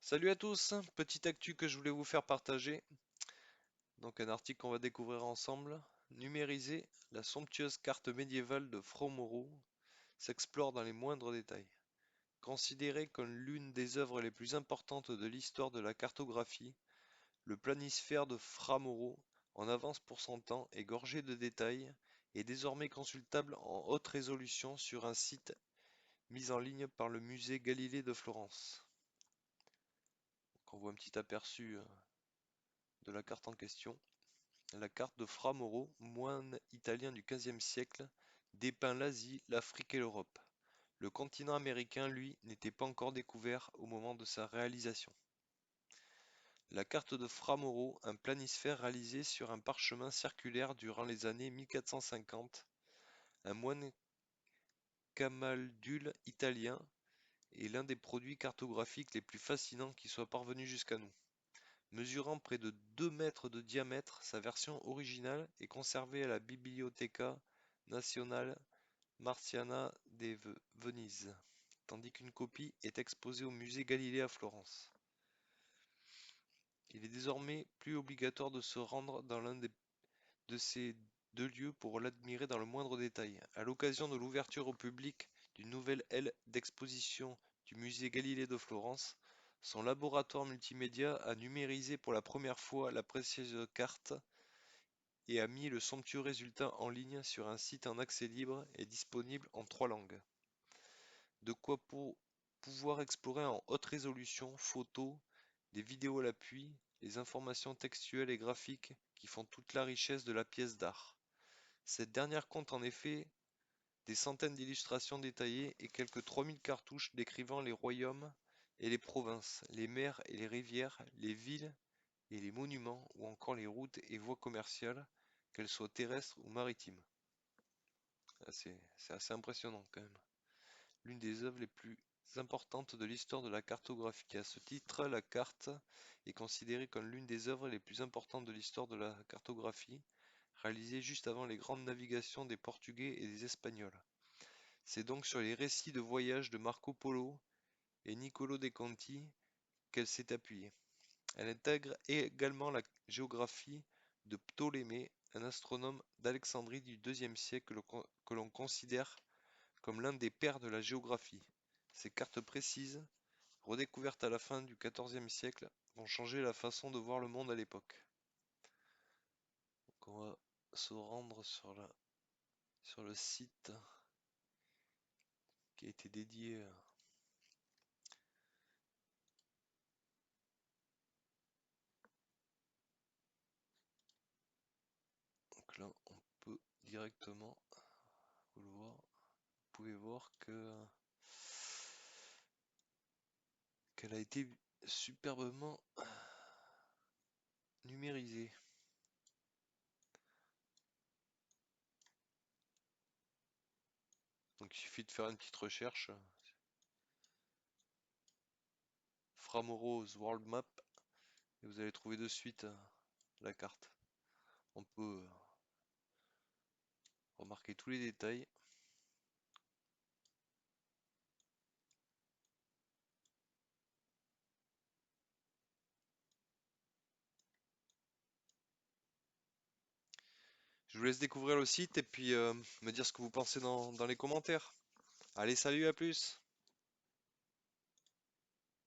Salut à tous, petite actu que je voulais vous faire partager. Donc un article qu'on va découvrir ensemble. Numériser, la somptueuse carte médiévale de Fromoro s'explore dans les moindres détails. Considérée comme l'une des œuvres les plus importantes de l'histoire de la cartographie, le planisphère de Framoro, en avance pour son temps et gorgé de détails, est désormais consultable en haute résolution sur un site mis en ligne par le musée Galilée de Florence. Donc on voit un petit aperçu de la carte en question. La carte de Fra Mauro, moine italien du XVe siècle, dépeint l'Asie, l'Afrique et l'Europe. Le continent américain, lui, n'était pas encore découvert au moment de sa réalisation. La carte de Fra Mauro, un planisphère réalisé sur un parchemin circulaire durant les années 1450, un moine camaldule italien est l'un des produits cartographiques les plus fascinants qui soient parvenus jusqu'à nous. Mesurant près de 2 mètres de diamètre, sa version originale est conservée à la Biblioteca Nazionale Marciana de Venise, tandis qu'une copie est exposée au musée Galilée à Florence. Il est désormais plus obligatoire de se rendre dans de ces deux lieux pour l'admirer dans le moindre détail. À l'occasion de l'ouverture au public d'une nouvelle aile d'exposition du musée Galilée de Florence, son laboratoire multimédia a numérisé pour la première fois la précieuse carte et a mis le somptueux résultat en ligne sur un site en accès libre et disponible en 3 langues. De quoi pour pouvoir explorer en haute résolution, photos, des vidéos à l'appui, les informations textuelles et graphiques qui font toute la richesse de la pièce d'art. Cette dernière compte en effet des centaines d'illustrations détaillées et quelques 3000 cartouches décrivant les royaumes et les provinces, les mers et les rivières, les villes et les monuments ou encore les routes et voies commerciales, qu'elles soient terrestres ou maritimes. Ah, c'est assez impressionnant quand même. L'une des œuvres les plus importantes de l'histoire de la cartographie. À ce titre, la carte est considérée comme l'une des œuvres les plus importantes de l'histoire de la cartographie, réalisée juste avant les grandes navigations des Portugais et des Espagnols. C'est donc sur les récits de voyage de Marco Polo et Niccolo de Conti qu'elle s'est appuyée. Elle intègre également la géographie de Ptolémée, un astronome d'Alexandrie du IIe siècle que l'on considère comme l'un des pères de la géographie. Ces cartes précises, redécouvertes à la fin du XIVe siècle, vont changer la façon de voir le monde à l'époque. Donc on va se rendre sur le site qui a été dédié. Donc là, on peut directement, vous le voir, vous pouvez voir que qu'elle a été superbement numérisée. Donc il suffit de faire une petite recherche, Framoros World Map, et vous allez trouver de suite la carte. On peut remarquer tous les détails. Je vous laisse découvrir le site et puis me dire ce que vous pensez dans les commentaires. Allez, salut, à plus!